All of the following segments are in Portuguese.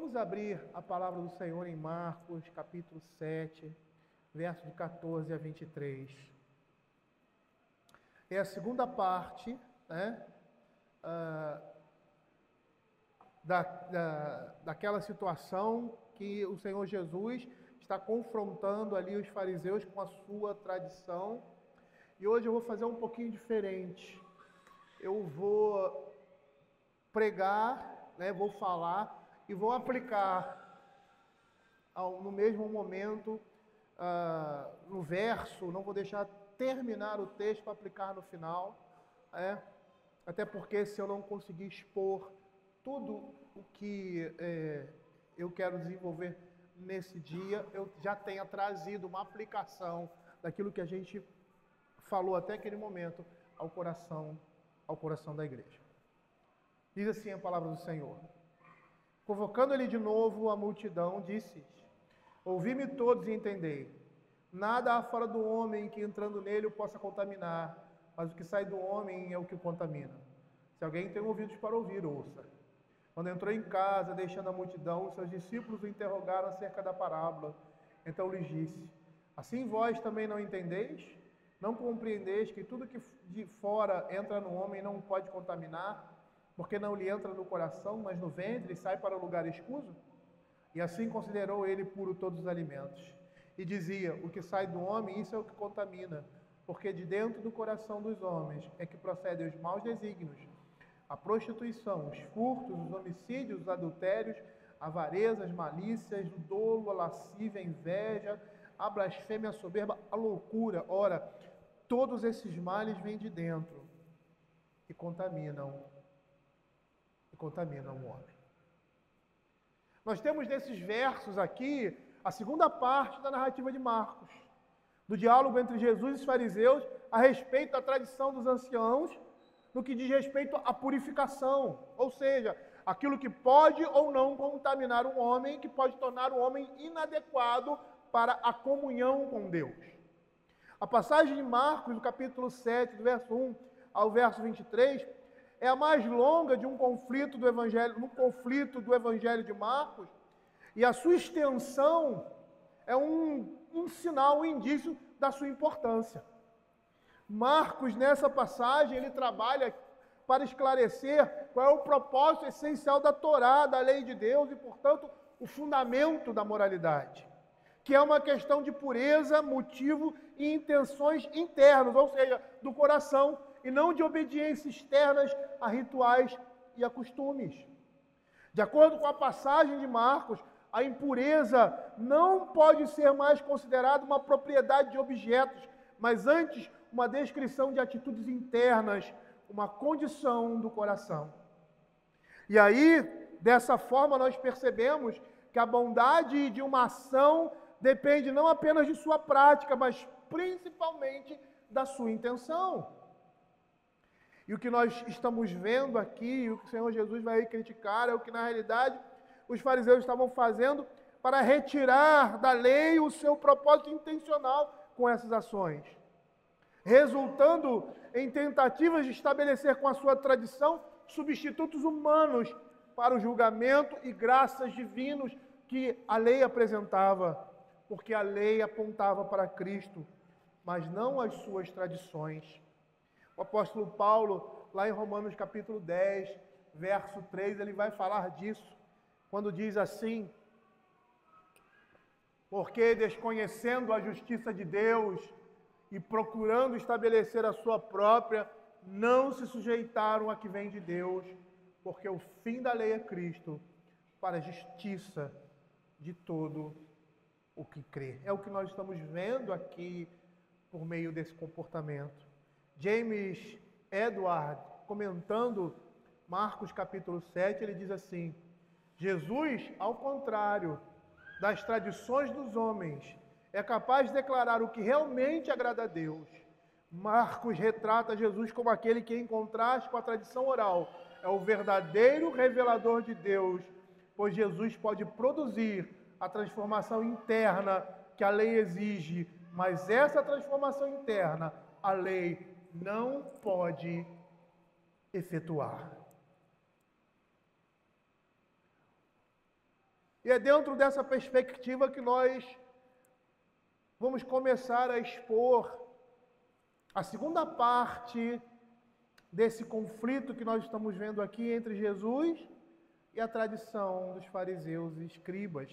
Vamos abrir a palavra do Senhor em Marcos, capítulo 7, versos de 14 a 23. É a segunda parte, né, daquela situação que o Senhor Jesus está confrontando ali os fariseus com a sua tradição. E hoje eu vou fazer um pouquinho diferente. Eu vou pregar, né, vou falar e vou aplicar no mesmo momento, no verso, não vou deixar terminar o texto para aplicar no final, até porque se eu não conseguir expor tudo o que eu quero desenvolver nesse dia, eu já tenha trazido uma aplicação daquilo que a gente falou até aquele momento ao coração da igreja. Diz assim a palavra do Senhor: convocando ele de novo a multidão, disse: ouvi-me todos e entendei. Nada há fora do homem que entrando nele o possa contaminar, mas o que sai do homem é o que o contamina. Se alguém tem ouvidos para ouvir, ouça. Quando entrou em casa, deixando a multidão, seus discípulos o interrogaram acerca da parábola. Então lhes disse: assim vós também não entendeis? Não compreendeis que tudo que de fora entra no homem não pode contaminar, porque não lhe entra no coração, mas no ventre e sai para o lugar escuso? E assim considerou ele puro todos os alimentos. E dizia: o que sai do homem, isso é o que contamina, porque de dentro do coração dos homens é que procedem os maus desígnios, a prostituição, os furtos, os homicídios, os adultérios, a avareza, as malícias, o dolo, a lascívia, a inveja, a blasfêmia, a soberba, a loucura. Ora, todos esses males vêm de dentro e contaminam o homem. Nós temos nesses versos aqui a segunda parte da narrativa de Marcos, do diálogo entre Jesus e os fariseus a respeito da tradição dos anciãos no que diz respeito à purificação, ou seja, aquilo que pode ou não contaminar um homem, que pode tornar o homem inadequado para a comunhão com Deus. A passagem de Marcos, do capítulo 7, do verso 1 ao verso 23, é a mais longa de um conflito do Evangelho, de Marcos, e a sua extensão é um sinal, um indício da sua importância. Marcos, nessa passagem, ele trabalha para esclarecer qual é o propósito essencial da Torá, da lei de Deus, e, portanto, o fundamento da moralidade, que é uma questão de pureza, motivo e intenções internos, ou seja, do coração, e não de obediência externas a rituais e a costumes. De acordo com a passagem de Marcos, a impureza não pode ser mais considerada uma propriedade de objetos, mas antes uma descrição de atitudes internas, uma condição do coração. E aí, dessa forma, nós percebemos que a bondade de uma ação depende não apenas de sua prática, mas principalmente da sua intenção. E o que nós estamos vendo aqui, o que o Senhor Jesus vai criticar, é o que na realidade os fariseus estavam fazendo para retirar da lei o seu propósito intencional com essas ações, resultando em tentativas de estabelecer com a sua tradição substitutos humanos para o julgamento e graças divinos que a lei apresentava, porque a lei apontava para Cristo, mas não as suas tradições. O apóstolo Paulo, lá em Romanos capítulo 10, verso 3, ele vai falar disso, quando diz assim: porque desconhecendo a justiça de Deus e procurando estabelecer a sua própria, não se sujeitaram a que vem de Deus, porque o fim da lei é Cristo, para a justiça de todo o que crê. É o que nós estamos vendo aqui por meio desse comportamento. James Edward, comentando Marcos capítulo 7, ele diz assim: Jesus, ao contrário das tradições dos homens, é capaz de declarar o que realmente agrada a Deus. Marcos retrata Jesus como aquele que, em contraste com a tradição oral, é o verdadeiro revelador de Deus, pois Jesus pode produzir a transformação interna que a lei exige, mas essa transformação interna a lei não pode efetuar. E é dentro dessa perspectiva que nós vamos começar a expor a segunda parte desse conflito que nós estamos vendo aqui entre Jesus e a tradição dos fariseus e escribas.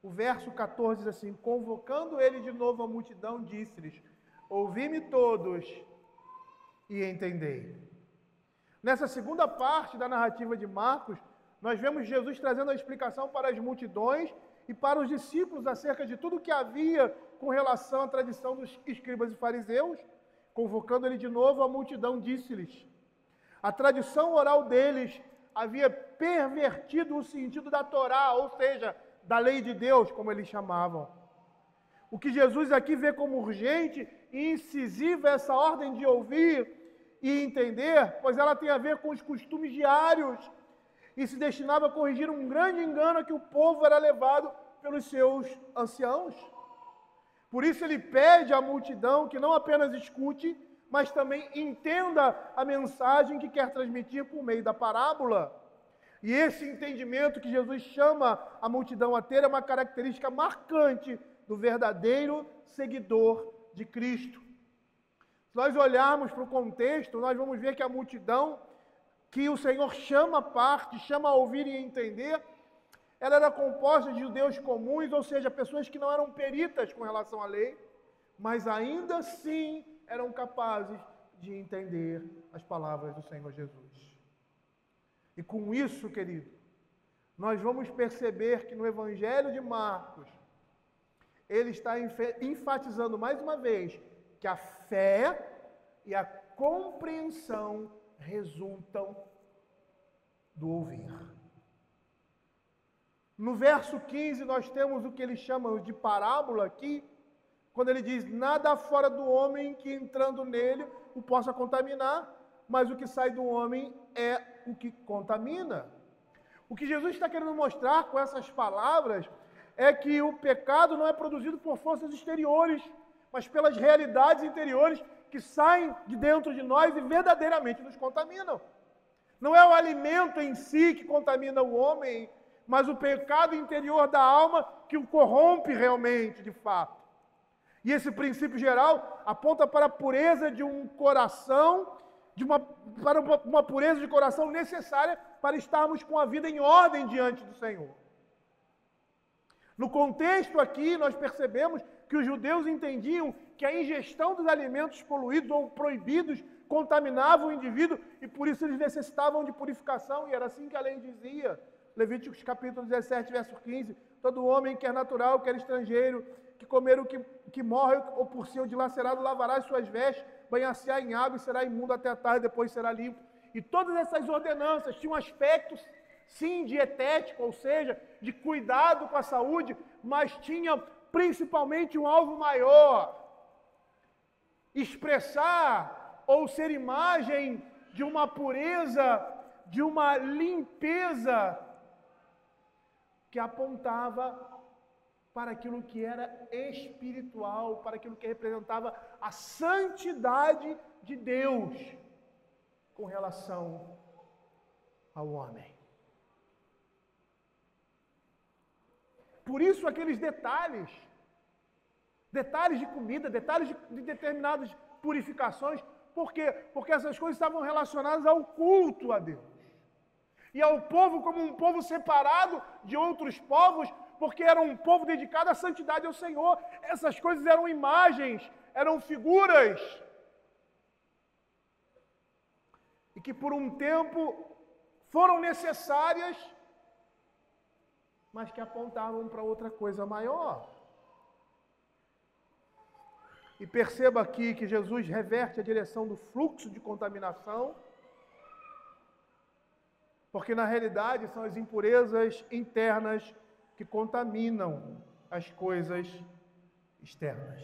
O verso 14 diz assim: convocando ele de novo a multidão, disse-lhes: ouvi-me todos e entendei. Nessa segunda parte da narrativa de Marcos, nós vemos Jesus trazendo a explicação para as multidões e para os discípulos acerca de tudo que havia com relação à tradição dos escribas e fariseus. Convocando ele de novo, a multidão disse-lhes: a tradição oral deles havia pervertido o sentido da Torá, ou seja, da lei de Deus, como eles chamavam. O que Jesus aqui vê como urgente e incisiva é essa ordem de ouvir e entender, pois ela tem a ver com os costumes diários e se destinava a corrigir um grande engano a que o povo era levado pelos seus anciãos. Por isso ele pede à multidão que não apenas escute, mas também entenda a mensagem que quer transmitir por meio da parábola. E esse entendimento que Jesus chama a multidão a ter é uma característica marcante do verdadeiro seguidor de Cristo. Se nós olharmos para o contexto, nós vamos ver que a multidão que o Senhor chama a parte, chama a ouvir e entender, ela era composta de judeus comuns, ou seja, pessoas que não eram peritas com relação à lei, mas ainda assim eram capazes de entender as palavras do Senhor Jesus. E com isso, querido, nós vamos perceber que no Evangelho de Marcos, ele está enfatizando mais uma vez que a fé e a compreensão resultam do ouvir. No verso 15, nós temos o que ele chama de parábola aqui, quando ele diz: nada fora do homem que entrando nele o possa contaminar, mas o que sai do homem é o que contamina. O que Jesus está querendo mostrar com essas palavras é que o pecado não é produzido por forças exteriores, mas pelas realidades interiores que saem de dentro de nós e verdadeiramente nos contaminam. Não é o alimento em si que contamina o homem, mas o pecado interior da alma que o corrompe realmente, de fato. E esse princípio geral aponta para a pureza de um coração, para uma pureza de coração necessária para estarmos com a vida em ordem diante do Senhor. No contexto aqui, nós percebemos que os judeus entendiam que a ingestão dos alimentos poluídos ou proibidos contaminava o indivíduo e por isso eles necessitavam de purificação, e era assim que a lei dizia. Levíticos capítulo 17, verso 15: todo homem, quer natural, quer estrangeiro, que comer o que morre ou por si ou dilacerado, lavará as suas vestes, banhar-se-á em água e será imundo até a tarde, depois será limpo. E todas essas ordenanças tinham aspectos, sim, dietético, ou seja, de cuidado com a saúde, mas tinha principalmente um alvo maior: expressar ou ser imagem de uma pureza, de uma limpeza que apontava para aquilo que era espiritual, para aquilo que representava a santidade de Deus com relação ao homem. Por isso aqueles detalhes de comida, detalhes de determinadas purificações. Por quê? Porque essas coisas estavam relacionadas ao culto a Deus. E ao povo como um povo separado de outros povos, porque era um povo dedicado à santidade ao Senhor. Essas coisas eram imagens, eram figuras. E que por um tempo foram necessárias, mas que apontavam para outra coisa maior. E perceba aqui que Jesus reverte a direção do fluxo de contaminação, porque na realidade são as impurezas internas que contaminam as coisas externas.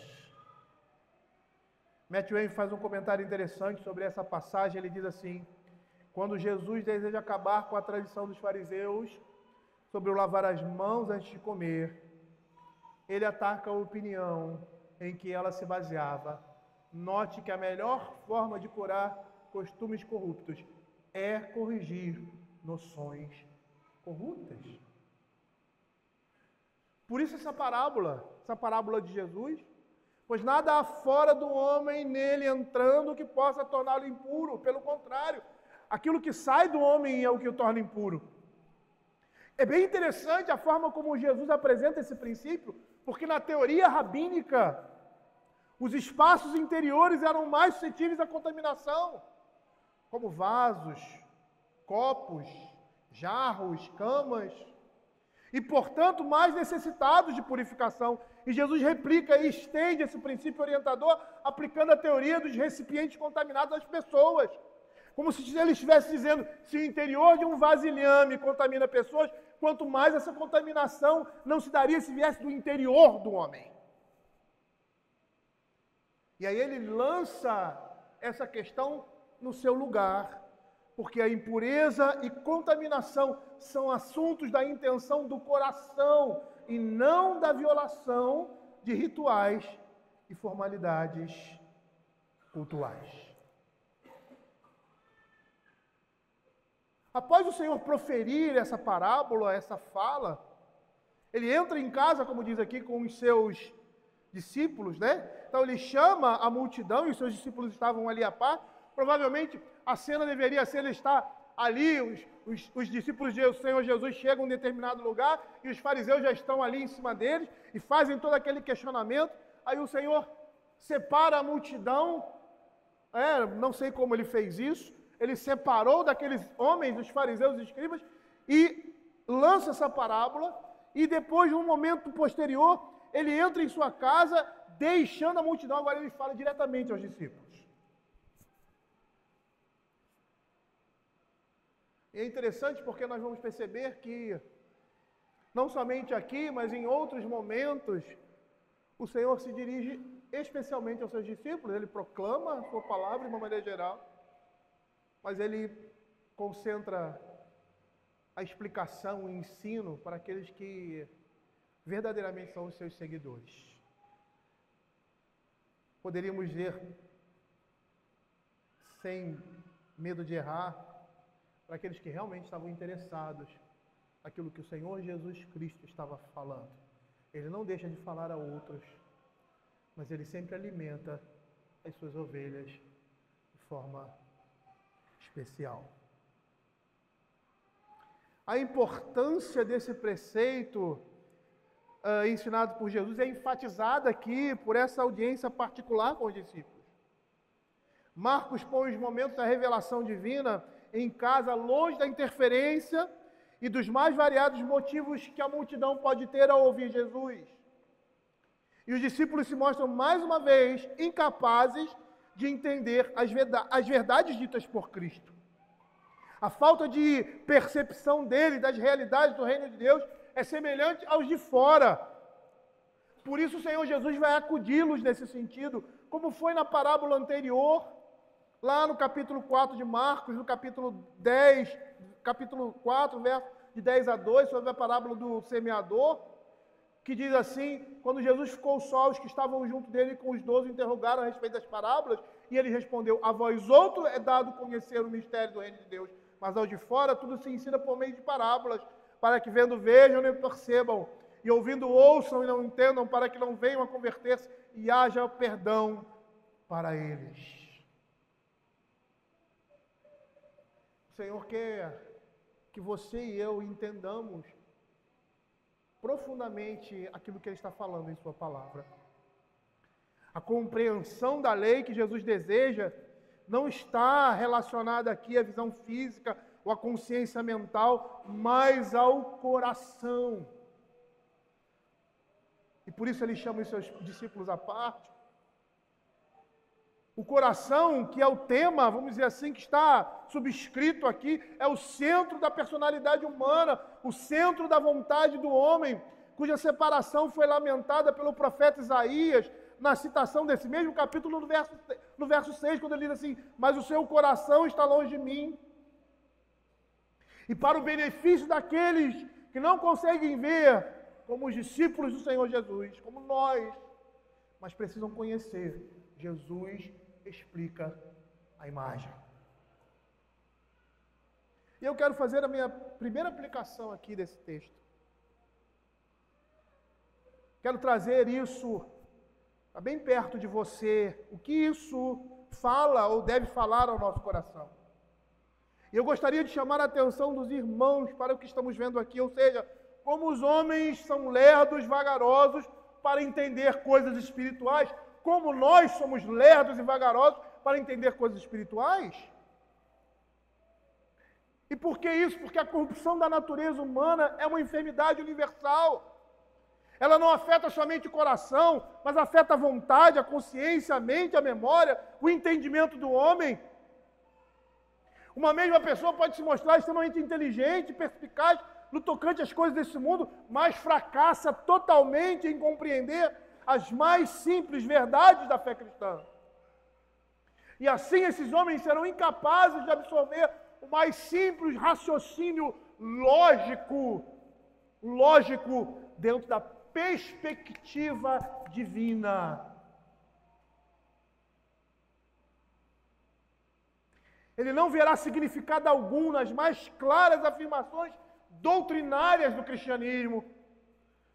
Matthew Henry faz um comentário interessante sobre essa passagem. Ele diz assim: quando Jesus deseja acabar com a tradição dos fariseus sobre o lavar as mãos antes de comer, ele ataca a opinião em que ela se baseava. Note que a melhor forma de curar costumes corruptos é corrigir noções corruptas. Por isso essa parábola de Jesus, pois nada há fora do homem nele entrando que possa torná-lo impuro. Pelo contrário, aquilo que sai do homem é o que o torna impuro. É bem interessante a forma como Jesus apresenta esse princípio, porque na teoria rabínica, os espaços interiores eram mais suscetíveis à contaminação, como vasos, copos, jarros, camas, e, portanto, mais necessitados de purificação. E Jesus replica e estende esse princípio orientador, aplicando a teoria dos recipientes contaminados às pessoas. Como se ele estivesse dizendo, se o interior de um vasilhame contamina pessoas, quanto mais essa contaminação não se daria se viesse do interior do homem. E aí ele lança essa questão no seu lugar, porque a impureza e contaminação são assuntos da intenção do coração e não da violação de rituais e formalidades cultuais. Após o Senhor proferir essa parábola, essa fala, ele entra em casa, como diz aqui, com os seus discípulos, né? Então ele chama a multidão e os seus discípulos estavam ali à par. Provavelmente a cena deveria ser, ele está ali, os discípulos do Senhor Jesus chegam em um determinado lugar e os fariseus já estão ali em cima deles e fazem todo aquele questionamento. Aí o Senhor separa a multidão, não sei como ele fez isso, ele separou daqueles homens, os fariseus e escribas, e lança essa parábola, e depois, num momento posterior, ele entra em sua casa, deixando a multidão. Agora ele fala diretamente aos discípulos. E é interessante porque nós vamos perceber que, não somente aqui, mas em outros momentos, o Senhor se dirige especialmente aos seus discípulos, ele proclama a sua palavra de uma maneira geral, mas ele concentra a explicação, o ensino para aqueles que verdadeiramente são os seus seguidores. Poderíamos dizer, sem medo de errar, para aqueles que realmente estavam interessados naquilo que o Senhor Jesus Cristo estava falando. Ele não deixa de falar a outros, mas ele sempre alimenta as suas ovelhas de forma especial. A importância desse preceito ensinado por Jesus é enfatizada aqui por essa audiência particular com os discípulos. Marcos põe os momentos da revelação divina em casa, longe da interferência e dos mais variados motivos que a multidão pode ter ao ouvir Jesus. E os discípulos se mostram mais uma vez incapazes de entender as verdades ditas por Cristo. A falta de percepção deles das realidades do reino de Deus é semelhante aos de fora. Por isso o Senhor Jesus vai acudi-los nesse sentido, como foi na parábola anterior, lá no capítulo 4 de Marcos, no capítulo 10, capítulo 4, verso de 10 a 2, sobre a parábola do semeador, que diz assim: quando Jesus ficou só, os que estavam junto dele com os 12 interrogaram a respeito das parábolas, e ele respondeu: a vós outro é dado conhecer o mistério do reino de Deus, mas ao de fora tudo se ensina por meio de parábolas, para que vendo vejam e não percebam, e ouvindo ouçam e não entendam, para que não venham a converter-se e haja perdão para eles. O Senhor quer que você e eu entendamos profundamente aquilo que Ele está falando em Sua palavra. A compreensão da lei que Jesus deseja não está relacionada aqui à visão física ou à consciência mental, mas ao coração. E por isso Ele chama os seus discípulos à parte. O coração, que é o tema, vamos dizer assim, que está subscrito aqui, é o centro da personalidade humana, o centro da vontade do homem, cuja separação foi lamentada pelo profeta Isaías, na citação desse mesmo capítulo, no verso 6, quando ele diz assim: mas o seu coração está longe de mim. E para o benefício daqueles que não conseguem ver, como os discípulos do Senhor Jesus, como nós, mas precisam conhecer, Jesus explica a imagem. E eu quero fazer a minha primeira aplicação aqui desse texto. Quero trazer isso bem perto de você, o que isso fala ou deve falar ao nosso coração. E eu gostaria de chamar a atenção dos irmãos para o que estamos vendo aqui, ou seja, como os homens são lerdos, vagarosos para entender coisas espirituais, como nós somos lerdos e vagarosos para entender coisas espirituais. E por que isso? Porque a corrupção da natureza humana é uma enfermidade universal. Ela não afeta somente o coração, mas afeta a vontade, a consciência, a mente, a memória, o entendimento do homem. Uma mesma pessoa pode se mostrar extremamente inteligente, perspicaz, no tocante às coisas desse mundo, mas fracassa totalmente em compreender as mais simples verdades da fé cristã. E assim esses homens serão incapazes de absorver o mais simples raciocínio lógico dentro da perspectiva divina. Ele não verá significado algum nas mais claras afirmações doutrinárias do cristianismo.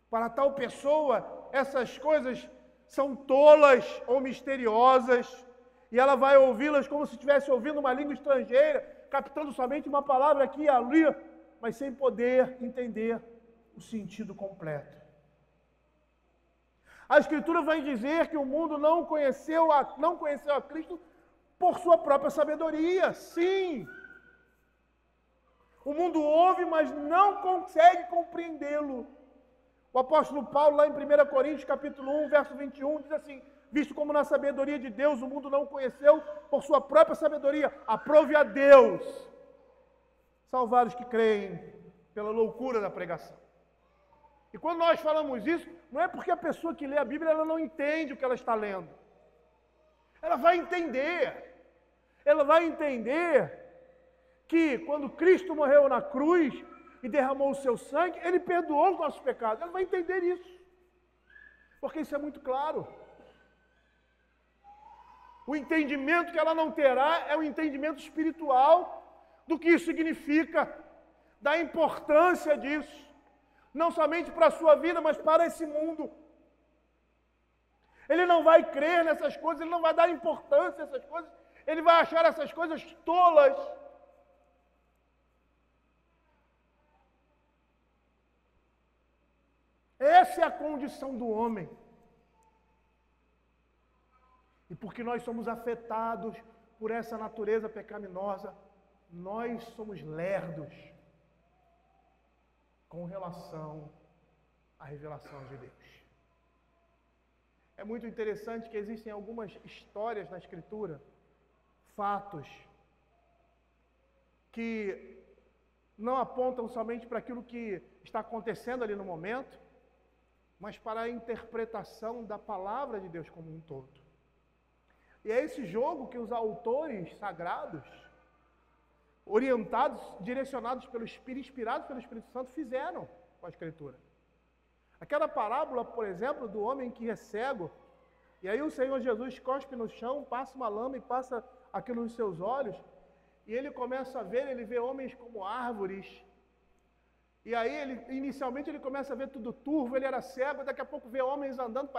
Para tal pessoa, essas coisas são tolas ou misteriosas, e ela vai ouvi-las como se estivesse ouvindo uma língua estrangeira, captando somente uma palavra aqui e ali, mas sem poder entender o sentido completo. A Escritura vai dizer que o mundo não conheceu a Cristo por sua própria sabedoria. Sim! O mundo ouve, mas não consegue compreendê-lo. O apóstolo Paulo, lá em 1 Coríntios, capítulo 1, verso 21, diz assim: visto como na sabedoria de Deus o mundo não conheceu por sua própria sabedoria, aprove a Deus salvar os que creem pela loucura da pregação. E quando nós falamos isso, não é porque a pessoa que lê a Bíblia ela não entende o que ela está lendo. Ela vai entender. Ela vai entender que quando Cristo morreu na cruz e derramou o seu sangue, Ele perdoou os nossos pecados. Ela vai entender isso. Porque isso é muito claro. O entendimento que ela não terá é o entendimento espiritual do que isso significa, da importância disso. Não somente para a sua vida, mas para esse mundo. Ele não vai crer nessas coisas, ele não vai dar importância a essas coisas, ele vai achar essas coisas tolas. Essa é a condição do homem. E porque nós somos afetados por essa natureza pecaminosa, nós somos lerdos com relação à revelação de Deus. É muito interessante que existem algumas histórias na Escritura, fatos, que não apontam somente para aquilo que está acontecendo ali no momento, mas para a interpretação da palavra de Deus como um todo. E é esse jogo que os autores sagrados, orientados, direcionados pelo Espírito, inspirados pelo Espírito Santo, fizeram com a Escritura. Aquela parábola, por exemplo, do homem que é cego, e aí o Senhor Jesus cospe no chão, passa uma lama e passa aquilo nos seus olhos, e ele começa a ver, ele vê homens como árvores, e aí inicialmente ele começa a ver tudo turvo, ele era cego, daqui a pouco vê homens andando,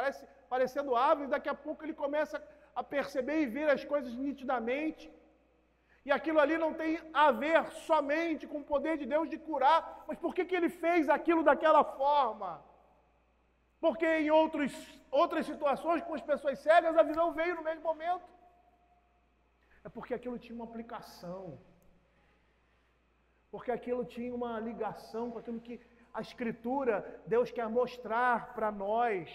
parecendo árvores, daqui a pouco ele começa a perceber e ver as coisas nitidamente. E aquilo ali não tem a ver somente com o poder de Deus de curar, mas por que ele fez aquilo daquela forma? Porque em outras situações, com as pessoas cegas, a visão veio no mesmo momento. É porque aquilo tinha uma aplicação. Porque aquilo tinha uma ligação com aquilo que a Escritura, Deus quer mostrar para nós,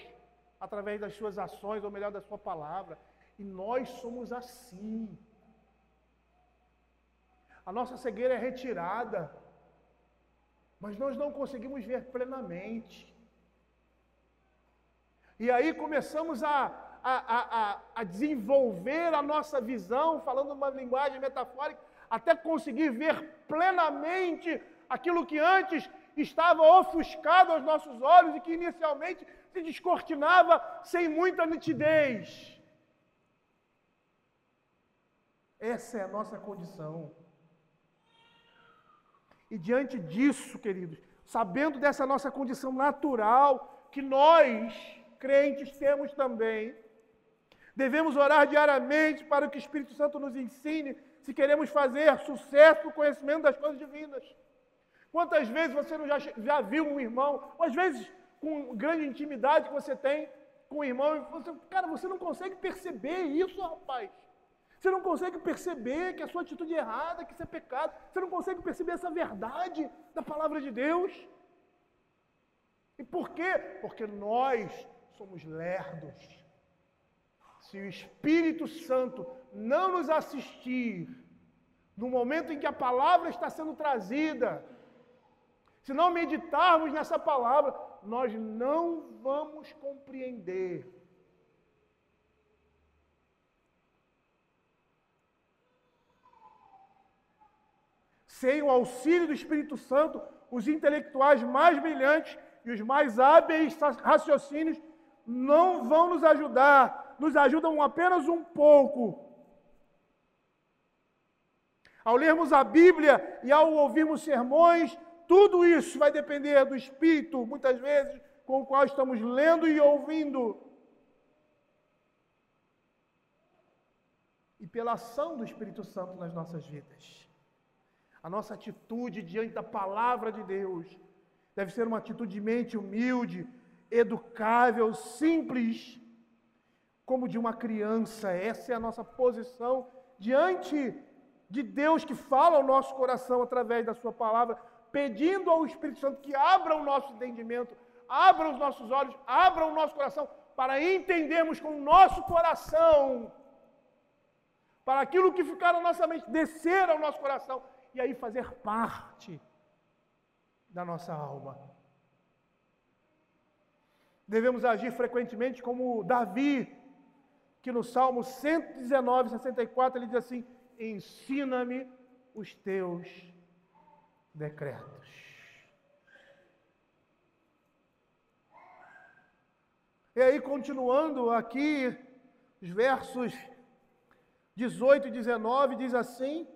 através das suas ações, ou melhor, da sua palavra. E nós somos assim. A nossa cegueira é retirada, mas nós não conseguimos ver plenamente. E aí começamos a desenvolver a nossa visão, falando uma linguagem metafórica, até conseguir ver plenamente aquilo que antes estava ofuscado aos nossos olhos e que inicialmente se descortinava sem muita nitidez. Essa é a nossa condição. E diante disso, queridos, sabendo dessa nossa condição natural, que nós, crentes, temos também, devemos orar diariamente para que o Espírito Santo nos ensine se queremos fazer sucesso no conhecimento das coisas divinas. Quantas vezes você não já viu um irmão, ou às vezes com grande intimidade que você tem com o irmão, e você não consegue perceber isso, rapaz. Você não consegue perceber que a sua atitude é errada, que isso é pecado. Você não consegue perceber essa verdade da palavra de Deus. E por quê? Porque nós somos lerdos. Se o Espírito Santo não nos assistir no momento em que a palavra está sendo trazida, se não meditarmos nessa palavra, nós não vamos compreender. Sem o auxílio do Espírito Santo, os intelectuais mais brilhantes e os mais hábeis raciocínios não vão nos ajudar, nos ajudam apenas um pouco. Ao lermos a Bíblia e ao ouvirmos sermões, tudo isso vai depender do Espírito, muitas vezes, com o qual estamos lendo e ouvindo. E pela ação do Espírito Santo nas nossas vidas. A nossa atitude diante da palavra de Deus deve ser uma atitude de mente humilde, educável, simples, como de uma criança. Essa é a nossa posição diante de Deus que fala ao nosso coração através da sua palavra, pedindo ao Espírito Santo que abra o nosso entendimento, abra os nossos olhos, abra o nosso coração, para entendermos com o nosso coração, para aquilo que ficar na nossa mente, descer ao nosso coração, e aí fazer parte da nossa alma. Devemos agir frequentemente como Davi, que no Salmo 119, 64, ele diz assim: ensina-me os teus decretos. E aí, continuando aqui, os versos 18 e 19, diz assim: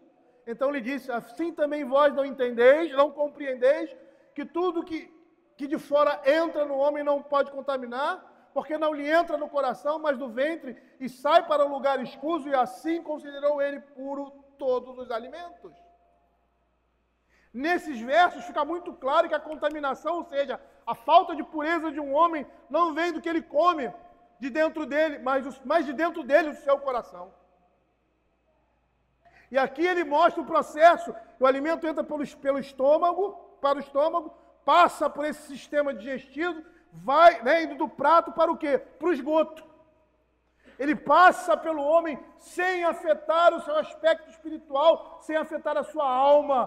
então lhe disse, assim também vós não entendeis, não compreendeis, que tudo que de fora entra no homem não pode contaminar, porque não lhe entra no coração, mas do ventre, e sai para o lugar escuso, e assim considerou ele puro todos os alimentos. Nesses versos fica muito claro que a contaminação, ou seja, a falta de pureza de um homem, não vem do que ele come de dentro dele, mas de dentro dele, do seu coração. E aqui ele mostra o processo, o alimento entra pelo estômago, para o estômago, passa por esse sistema digestivo, vai indo do prato para o quê? Para o esgoto. Ele passa pelo homem sem afetar o seu aspecto espiritual, sem afetar a sua alma.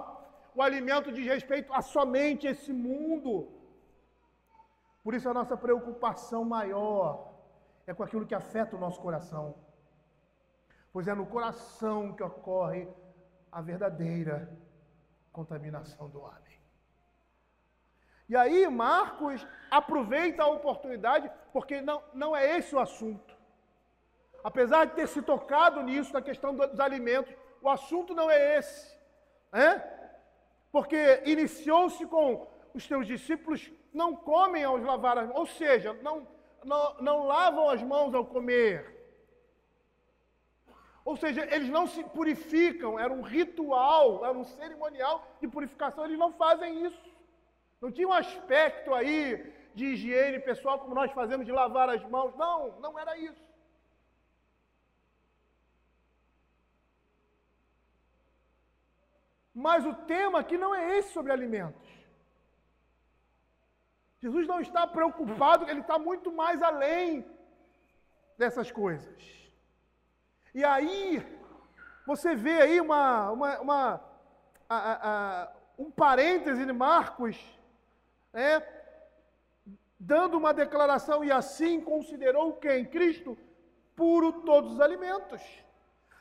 O alimento diz respeito a somente esse mundo. Por isso a nossa preocupação maior é com aquilo que afeta o nosso coração. Pois é no coração que ocorre a verdadeira contaminação do homem. E aí Marcos aproveita a oportunidade, porque não é esse o assunto. Apesar de ter se tocado nisso, na questão dos alimentos, o assunto não é esse. Porque iniciou-se com os teus discípulos não comem ao lavar as mãos, ou seja, não lavam as mãos ao comer. Ou seja, eles não se purificam, era um ritual, era um cerimonial de purificação, eles não fazem isso. Não tinha um aspecto aí de higiene pessoal, como nós fazemos de lavar as mãos. Não era isso. Mas o tema aqui não é esse sobre alimentos. Jesus não está preocupado, ele está muito mais além dessas coisas. E aí, você vê aí um parêntese de Marcos, dando uma declaração, e assim considerou quem? Cristo puro todos os alimentos.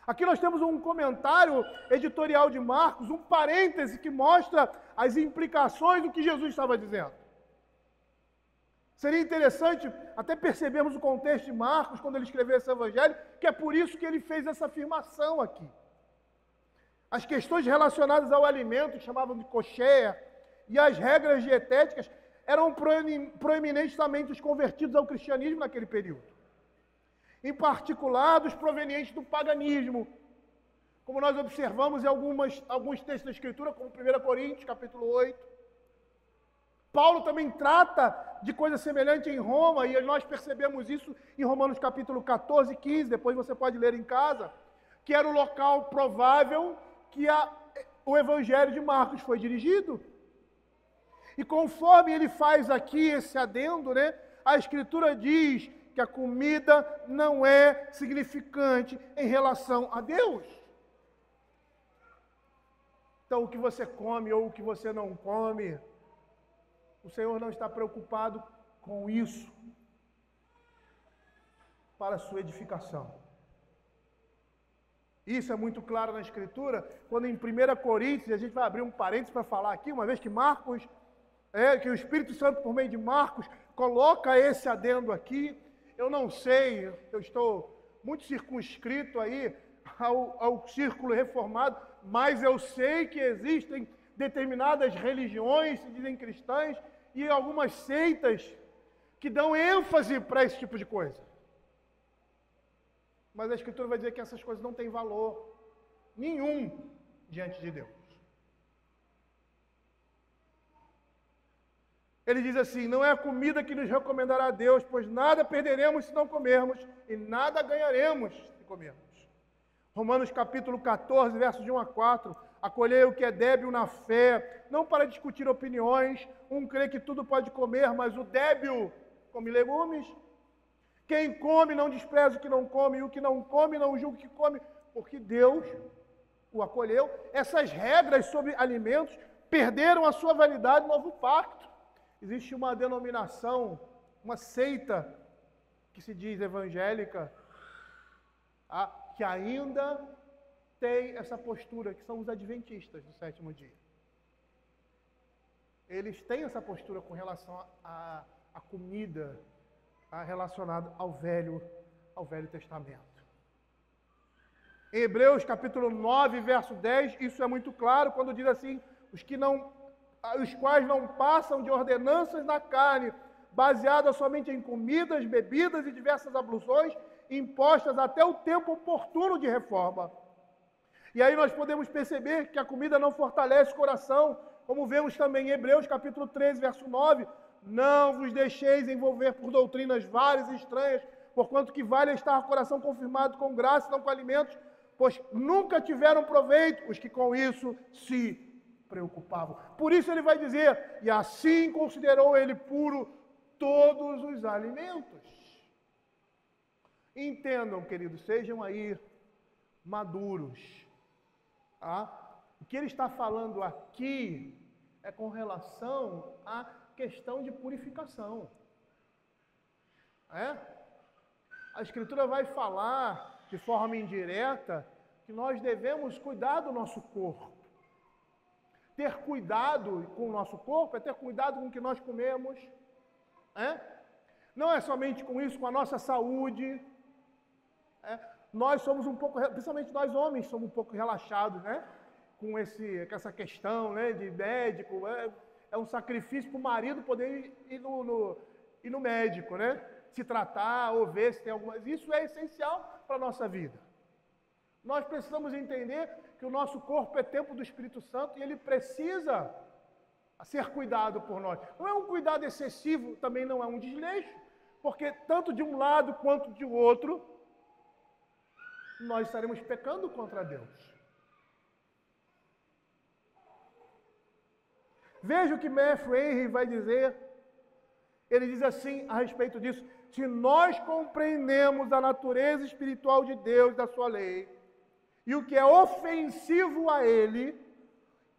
Aqui nós temos um comentário editorial de Marcos, um parêntese que mostra as implicações do que Jesus estava dizendo. Seria interessante até percebermos o contexto de Marcos, quando ele escreveu esse evangelho, que é por isso que ele fez essa afirmação aqui. As questões relacionadas ao alimento, que chamavam de kosher, e as regras dietéticas eram proeminentes também dos convertidos ao cristianismo naquele período. Em particular, dos provenientes do paganismo, como nós observamos em alguns textos da Escritura, como 1 Coríntios, capítulo 8. Paulo também trata de coisa semelhante em Roma, e nós percebemos isso em Romanos capítulo 14 e 15, depois você pode ler em casa, que era o local provável que o Evangelho de Marcos foi dirigido. E conforme ele faz aqui esse adendo, né, a Escritura diz que a comida não é significante em relação a Deus. Então, o que você come ou o que você não come, o Senhor não está preocupado com isso para a sua edificação. Isso é muito claro na Escritura, quando em 1 Coríntios, a gente vai abrir um parênteses para falar aqui, uma vez que que o Espírito Santo, por meio de Marcos, coloca esse adendo aqui. Eu não sei, eu estou muito circunscrito aí ao círculo reformado, mas eu sei que existem determinadas religiões, se dizem cristãs, e algumas seitas que dão ênfase para esse tipo de coisa. Mas a Escritura vai dizer que essas coisas não têm valor nenhum diante de Deus. Ele diz assim: não é a comida que nos recomendará a Deus, pois nada perderemos se não comermos, e nada ganharemos se comermos. Romanos capítulo 14, versos de 1 a 4. Acolhei o que é débil na fé, não para discutir opiniões. Um crê que tudo pode comer, mas o débil come legumes. Quem come não despreza o que não come, e o que não come não julga o que come, porque Deus o acolheu. Essas regras sobre alimentos perderam a sua validade no novo pacto. Existe uma denominação, uma seita, que se diz evangélica, que ainda tem essa postura, que são os adventistas do sétimo dia. Eles têm essa postura com relação à comida relacionada ao Velho Testamento. Em Hebreus capítulo 9, verso 10, isso é muito claro, quando diz assim: os quais não passam de ordenanças na carne, baseadas somente em comidas, bebidas e diversas abluções, impostas até o tempo oportuno de reforma. E aí nós podemos perceber que a comida não fortalece o coração, como vemos também em Hebreus capítulo 13, verso 9, não vos deixeis envolver por doutrinas várias e estranhas, porquanto que vale estar o coração confirmado com graça, não com alimentos, pois nunca tiveram proveito os que com isso se preocupavam. Por isso ele vai dizer: e assim considerou ele puro todos os alimentos. Entendam, queridos, sejam aí maduros. O que ele está falando aqui é com relação à questão de purificação. A Escritura vai falar de forma indireta que nós devemos cuidar do nosso corpo. Ter cuidado com o nosso corpo é ter cuidado com o que nós comemos. Não é somente com isso, com a nossa saúde. Nós somos um pouco, principalmente nós homens, somos um pouco relaxados, com essa questão, de médico. É um sacrifício para o marido poder ir no médico, se tratar ou ver se tem alguma... Isso é essencial para a nossa vida. Nós precisamos entender que o nosso corpo é templo do Espírito Santo e ele precisa ser cuidado por nós. Não é um cuidado excessivo, também não é um desleixo, porque tanto de um lado quanto de outro, nós estaremos pecando contra Deus. Veja o que Matthew Henry vai dizer. Ele diz assim a respeito disso: se nós compreendemos a natureza espiritual de Deus, da sua lei, e o que é ofensivo a Ele,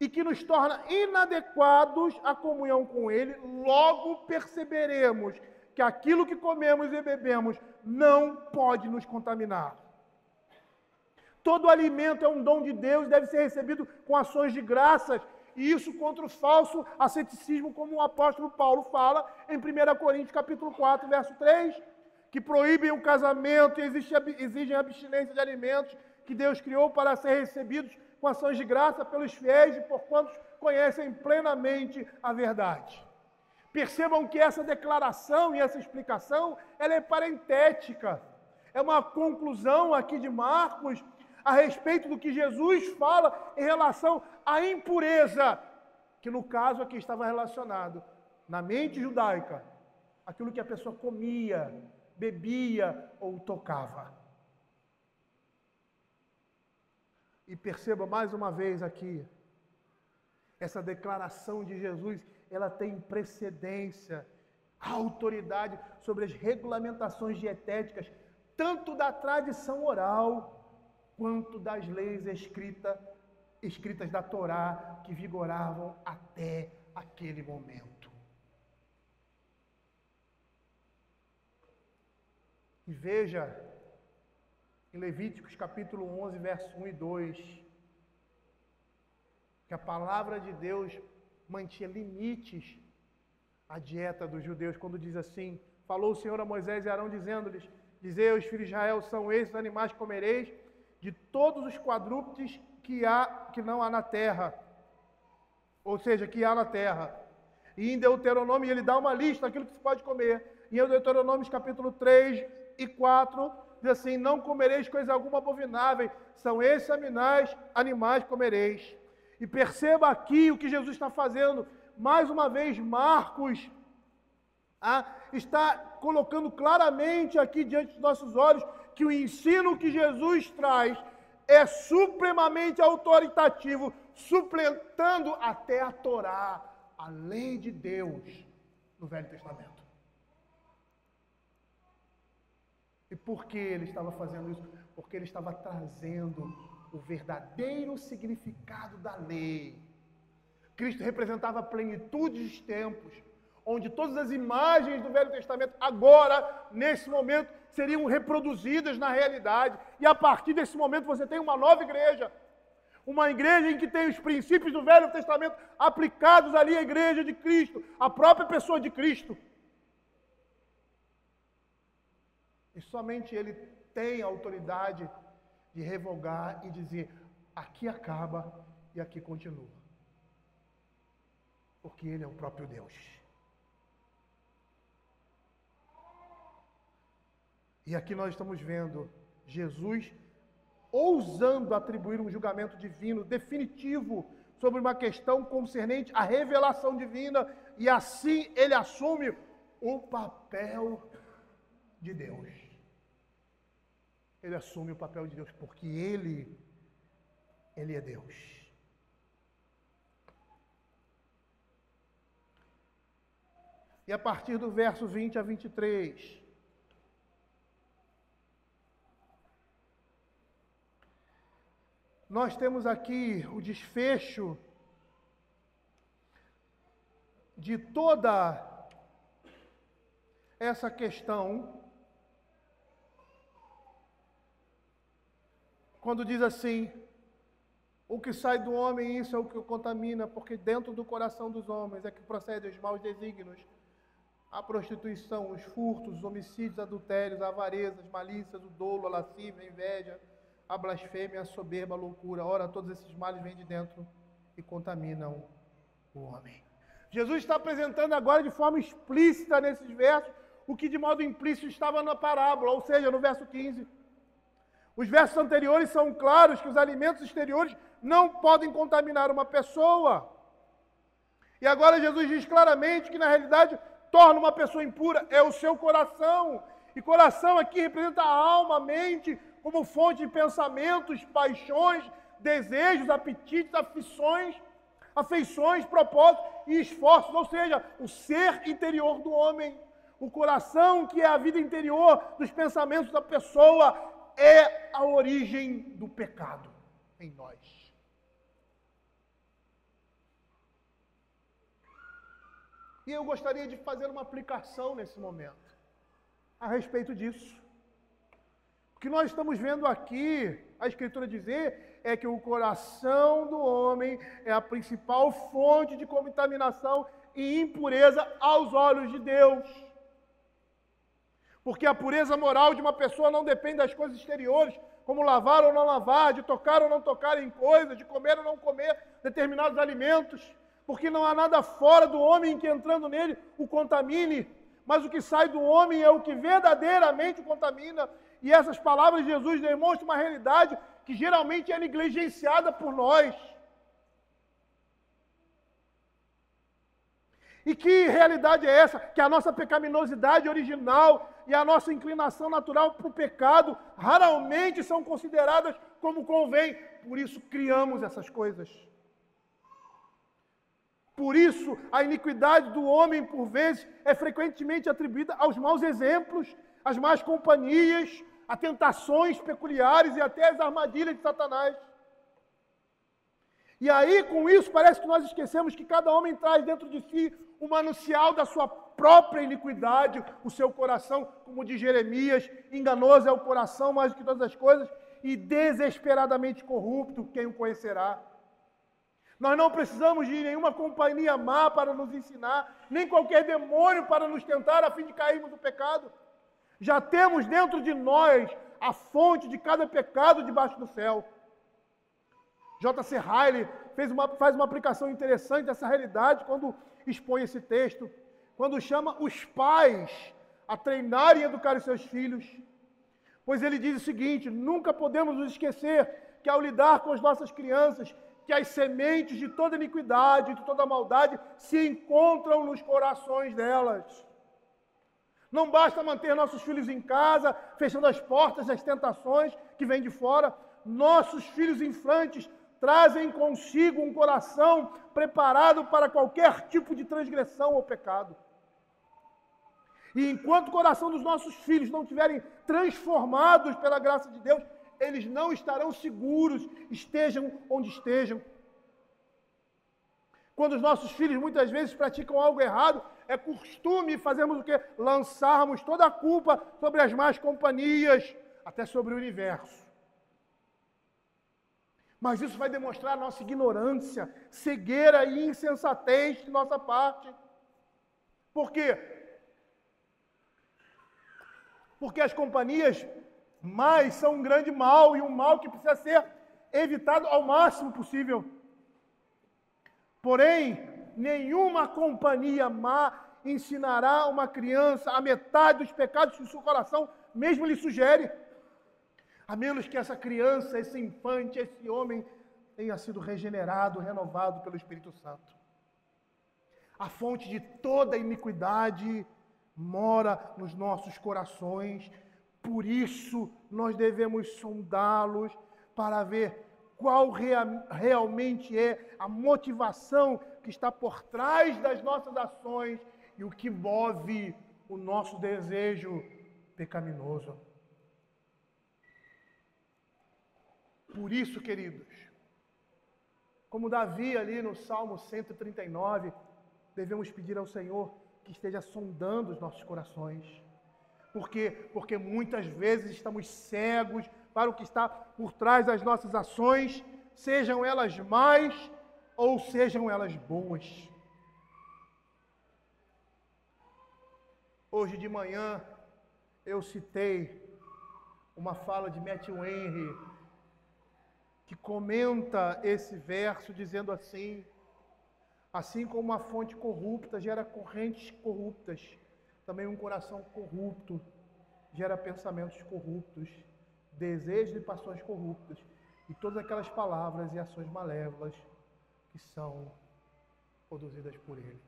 e que nos torna inadequados à comunhão com Ele, logo perceberemos que aquilo que comemos e bebemos não pode nos contaminar. Todo alimento é um dom de Deus, deve ser recebido com ações de graças, e isso contra o falso asceticismo, como o apóstolo Paulo fala em 1 Coríntios capítulo 4, verso 3, que proíbem o casamento e exigem abstinência de alimentos que Deus criou para ser recebidos com ações de graça pelos fiéis, e porquanto conhecem plenamente a verdade. Percebam que essa declaração e essa explicação, ela é parentética. É uma conclusão aqui de Marcos a respeito do que Jesus fala em relação à impureza, que no caso aqui estava relacionado na mente judaica, aquilo que a pessoa comia, bebia ou tocava. E perceba mais uma vez aqui, essa declaração de Jesus, ela tem precedência, autoridade sobre as regulamentações dietéticas, tanto da tradição oral, quanto das leis escritas da Torá, que vigoravam até aquele momento. E veja, em Levíticos capítulo 11, versos 1 e 2, que a palavra de Deus mantinha limites à dieta dos judeus, quando diz assim: falou o Senhor a Moisés e Arão, dizendo-lhes: dizei aos filhos de Israel, são esses animais que comereis, de todos os quadrúpedes que não há na terra, ou seja, que há na terra. E em Deuteronômio ele dá uma lista daquilo que se pode comer. E em Deuteronômio capítulo 3 e 4, diz assim: não comereis coisa alguma abominável, são esses animais que comereis. E perceba aqui o que Jesus está fazendo. Mais uma vez, Marcos está colocando claramente aqui diante dos nossos olhos que o ensino que Jesus traz é supremamente autoritativo, suplantando até a Torá, a lei de Deus, no Velho Testamento. E por que ele estava fazendo isso? Porque ele estava trazendo o verdadeiro significado da lei. Cristo representava a plenitude dos tempos, onde todas as imagens do Velho Testamento, agora, nesse momento, seriam reproduzidas na realidade. E a partir desse momento você tem uma nova igreja. Uma igreja em que tem os princípios do Velho Testamento aplicados ali à igreja de Cristo, a própria pessoa de Cristo. E somente Ele tem a autoridade de revogar e dizer: aqui acaba e aqui continua. Porque Ele é o próprio Deus. E aqui nós estamos vendo Jesus ousando atribuir um julgamento divino definitivo sobre uma questão concernente à revelação divina, e assim Ele assume o papel de Deus. Ele assume o papel de Deus, porque Ele é Deus. E a partir do verso 20 a 23, nós temos aqui o desfecho de toda essa questão, quando diz assim: o que sai do homem, isso é o que o contamina, porque dentro do coração dos homens é que procedem os maus desígnios, a prostituição, os furtos, os homicídios, adultérios, a avareza, as malícias, o dolo, a lascívia, a inveja, a blasfêmia, a soberba, a loucura. Ora, todos esses males vêm de dentro e contaminam o homem. Jesus está apresentando agora de forma explícita nesses versos o que de modo implícito estava na parábola, ou seja, no verso 15. Os versos anteriores são claros que os alimentos exteriores não podem contaminar uma pessoa. E agora Jesus diz claramente que na realidade torna uma pessoa impura é o seu coração. E coração aqui representa a alma, a mente, como fonte de pensamentos, paixões, desejos, apetites, afeições, propósitos e esforços, ou seja, o ser interior do homem. O coração, que é a vida interior dos pensamentos da pessoa, é a origem do pecado em nós. E eu gostaria de fazer uma aplicação nesse momento a respeito disso. O que nós estamos vendo aqui, a Escritura dizer, é que o coração do homem é a principal fonte de contaminação e impureza aos olhos de Deus. Porque a pureza moral de uma pessoa não depende das coisas exteriores, como lavar ou não lavar, de tocar ou não tocar em coisas, de comer ou não comer determinados alimentos, porque não há nada fora do homem que entrando nele o contamine, mas o que sai do homem é o que verdadeiramente o contamina. E essas palavras de Jesus demonstram uma realidade que geralmente é negligenciada por nós. E que realidade é essa? Que a nossa pecaminosidade original e a nossa inclinação natural para o pecado raramente são consideradas como convém. Por isso criamos essas coisas. Por isso, a iniquidade do homem, por vezes, é frequentemente atribuída aos maus exemplos, às más companhias, a tentações peculiares e até às armadilhas de Satanás. E aí, com isso, parece que nós esquecemos que cada homem traz dentro de si o manancial da sua própria iniquidade, o seu coração, como diz Jeremias, enganoso é o coração mais do que todas as coisas, e desesperadamente corrupto, quem o conhecerá? Nós não precisamos de nenhuma companhia má para nos ensinar, nem qualquer demônio para nos tentar a fim de cairmos no pecado. Já temos dentro de nós a fonte de cada pecado debaixo do céu. J.C. Ryle faz uma aplicação interessante dessa realidade quando expõe esse texto, quando chama os pais a treinarem e educar os seus filhos. Pois ele diz o seguinte: nunca podemos nos esquecer que ao lidar com as nossas crianças, que as sementes de toda iniquidade, de toda maldade, se encontram nos corações delas. Não basta manter nossos filhos em casa, fechando as portas das tentações que vêm de fora. Nossos filhos infantes trazem consigo um coração preparado para qualquer tipo de transgressão ou pecado. E enquanto o coração dos nossos filhos não estiverem transformados pela graça de Deus, eles não estarão seguros, estejam onde estejam. Quando os nossos filhos muitas vezes praticam algo errado, é costume fazermos o quê? Lançarmos toda a culpa sobre as más companhias, até sobre o universo. Mas isso vai demonstrar a nossa ignorância, cegueira e insensatez de nossa parte. Por quê? Porque as companhias más são um grande mal, e um mal que precisa ser evitado ao máximo possível. Porém, nenhuma companhia má ensinará uma criança a metade dos pecados que o seu coração mesmo lhe sugere. A menos que essa criança, esse infante, esse homem tenha sido regenerado, renovado pelo Espírito Santo. A fonte de toda iniquidade mora nos nossos corações. Por isso, nós devemos sondá-los para ver qual realmente é a motivação que está por trás das nossas ações e o que move o nosso desejo pecaminoso. Por isso, queridos, como Davi ali no Salmo 139, devemos pedir ao Senhor que esteja sondando os nossos corações. Por quê? Porque muitas vezes estamos cegos para o que está por trás das nossas ações, sejam elas más ou sejam elas boas. Hoje de manhã eu citei uma fala de Matthew Henry, que comenta esse verso dizendo assim: assim como uma fonte corrupta gera correntes corruptas, também um coração corrupto gera pensamentos corruptos, desejos e paixões corruptas, e todas aquelas palavras e ações malévolas que são produzidas por ele.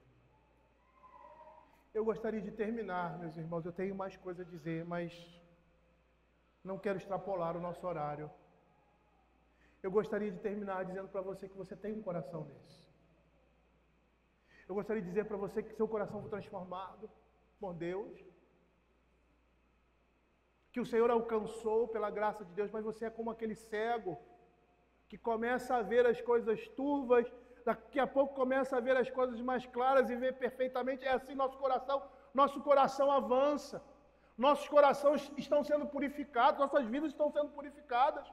Eu gostaria de terminar, meus irmãos, eu tenho mais coisa a dizer, mas não quero extrapolar o nosso horário. Eu gostaria de terminar dizendo para você que você tem um coração desse. Eu gostaria de dizer para você que seu coração foi transformado por Deus, que o Senhor alcançou pela graça de Deus, mas você é como aquele cego que começa a ver as coisas turvas, daqui a pouco começa a ver as coisas mais claras e vê perfeitamente. É assim nosso coração avança, nossos corações estão sendo purificados, nossas vidas estão sendo purificadas.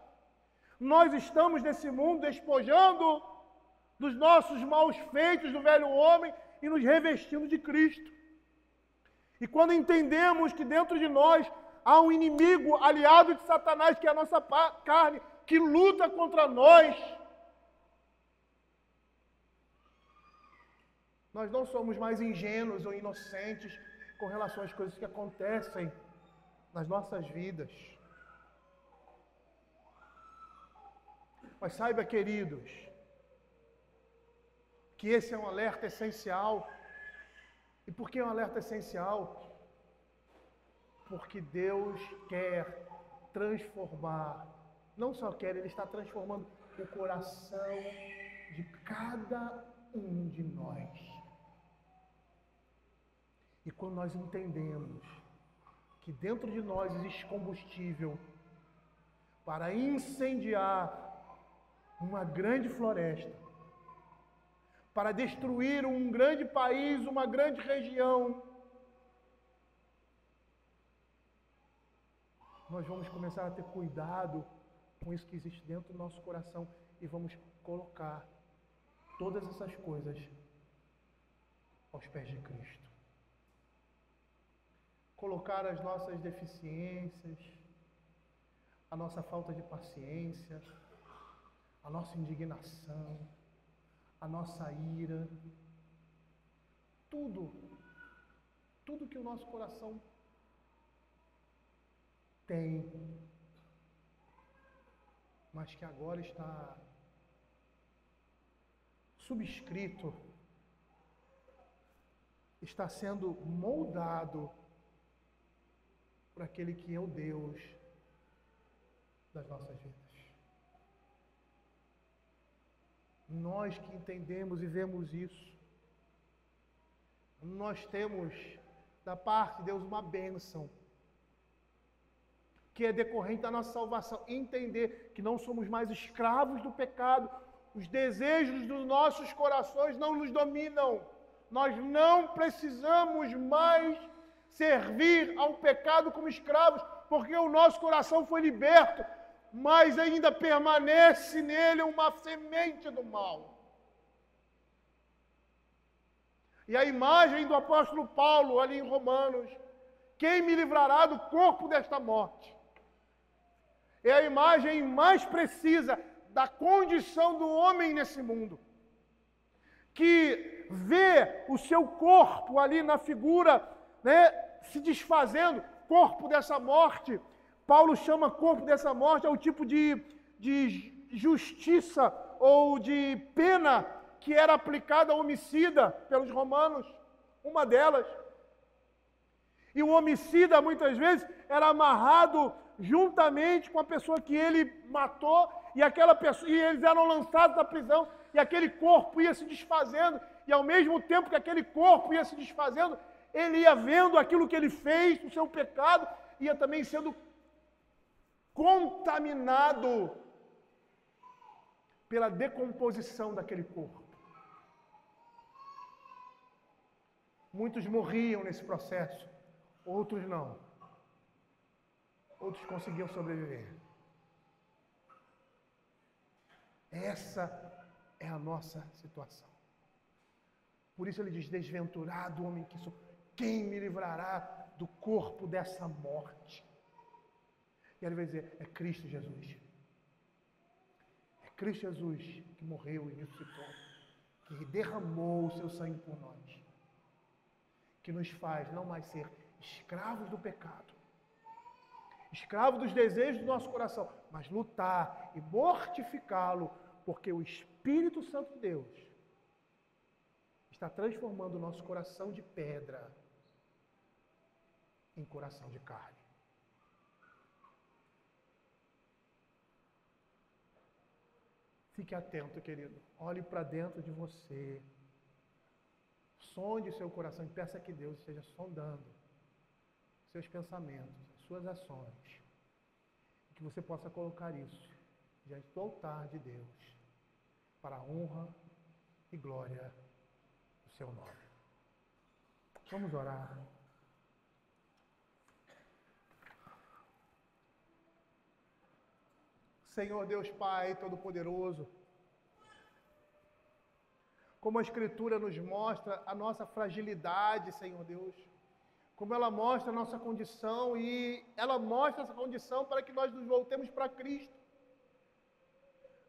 Nós estamos nesse mundo despojando dos nossos maus feitos do velho homem e nos revestindo de Cristo. E quando entendemos que dentro de nós há um inimigo aliado de Satanás, que é a nossa carne, que luta contra nós. Nós não somos mais ingênuos ou inocentes com relação às coisas que acontecem nas nossas vidas. Mas saiba, queridos, que esse é um alerta essencial. E por que é um alerta essencial? Porque Deus quer transformar, não só quer, Ele está transformando o coração de cada um de nós. E quando nós entendemos que dentro de nós existe combustível para incendiar uma grande floresta, para destruir um grande país, uma grande região, nós vamos começar a ter cuidado com isso que existe dentro do nosso coração e vamos colocar todas essas coisas aos pés de Cristo. Colocar as nossas deficiências, a nossa falta de paciência, a nossa indignação, a nossa ira, tudo que o nosso coração tem, mas que agora está subscrito, está sendo moldado por aquele que é o Deus das nossas vidas. Nós que entendemos e vemos isso, nós temos da parte de Deus uma bênção, que é decorrente da nossa salvação. Entender que não somos mais escravos do pecado, os desejos dos nossos corações não nos dominam. Nós não precisamos mais servir ao pecado como escravos, porque o nosso coração foi liberto, mas ainda permanece nele uma semente do mal. E a imagem do apóstolo Paulo, ali em Romanos, quem me livrará do corpo desta morte? É a imagem mais precisa da condição do homem nesse mundo, que vê o seu corpo ali na figura, se desfazendo, corpo dessa morte. Paulo chama corpo dessa morte ao tipo de justiça ou de pena que era aplicada ao homicida pelos romanos, uma delas. E o homicida, muitas vezes, era amarrado juntamente com a pessoa que ele matou, e eles eram lançados da prisão, e aquele corpo ia se desfazendo, e ao mesmo tempo que aquele corpo ia se desfazendo, ele ia vendo aquilo que ele fez, o seu pecado, ia também sendo contaminado pela decomposição daquele corpo. Muitos morriam nesse processo, outros não. Outros conseguiam sobreviver. Essa é a nossa situação. Por isso ele diz: desventurado homem que sou, quem me livrará do corpo dessa morte? E ele vai dizer: é Cristo Jesus. É Cristo Jesus que morreu e ressuscitou, que derramou o seu sangue por nós, que nos faz não mais ser escravos do pecado, escravo dos desejos do nosso coração, mas lutar e mortificá-lo, porque o Espírito Santo de Deus está transformando o nosso coração de pedra em coração de carne. Fique atento, querido. Olhe para dentro de você. Sonde o seu coração e peça que Deus esteja sondando seus pensamentos, suas ações. Que você possa colocar isso diante do altar de Deus, para a honra e glória do seu nome. Vamos orar. Senhor Deus Pai Todo-Poderoso, como a Escritura nos mostra a nossa fragilidade, Senhor Deus, como ela mostra a nossa condição, e ela mostra essa condição para que nós nos voltemos para Cristo,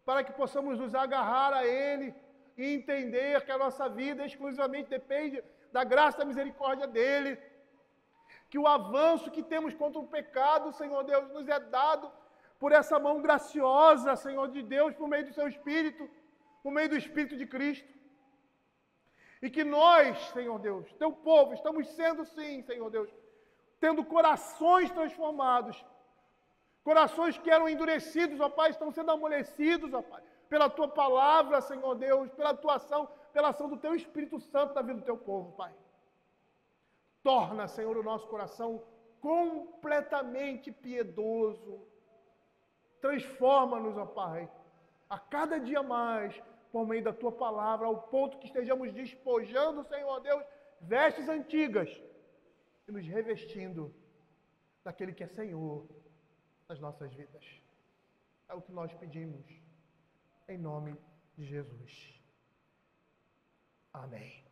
para que possamos nos agarrar a Ele e entender que a nossa vida exclusivamente depende da graça e da misericórdia dEle, que o avanço que temos contra o pecado, Senhor Deus, nos é dado por essa mão graciosa, Senhor de Deus, por meio do Seu Espírito, por meio do Espírito de Cristo. E que nós, Senhor Deus, Teu povo, estamos sendo sim, Senhor Deus, tendo corações transformados, corações que eram endurecidos, ó Pai, estão sendo amolecidos, ó Pai, pela Tua palavra, Senhor Deus, pela Tua ação, pela ação do Teu Espírito Santo na vida do Teu povo, Pai. Torna, Senhor, o nosso coração completamente piedoso. Transforma-nos, ó Pai, a cada dia mais, por meio da Tua palavra, ao ponto que estejamos despojando, Senhor Deus, vestes antigas e nos revestindo daquele que é Senhor nas nossas vidas. É o que nós pedimos, em nome de Jesus. Amém.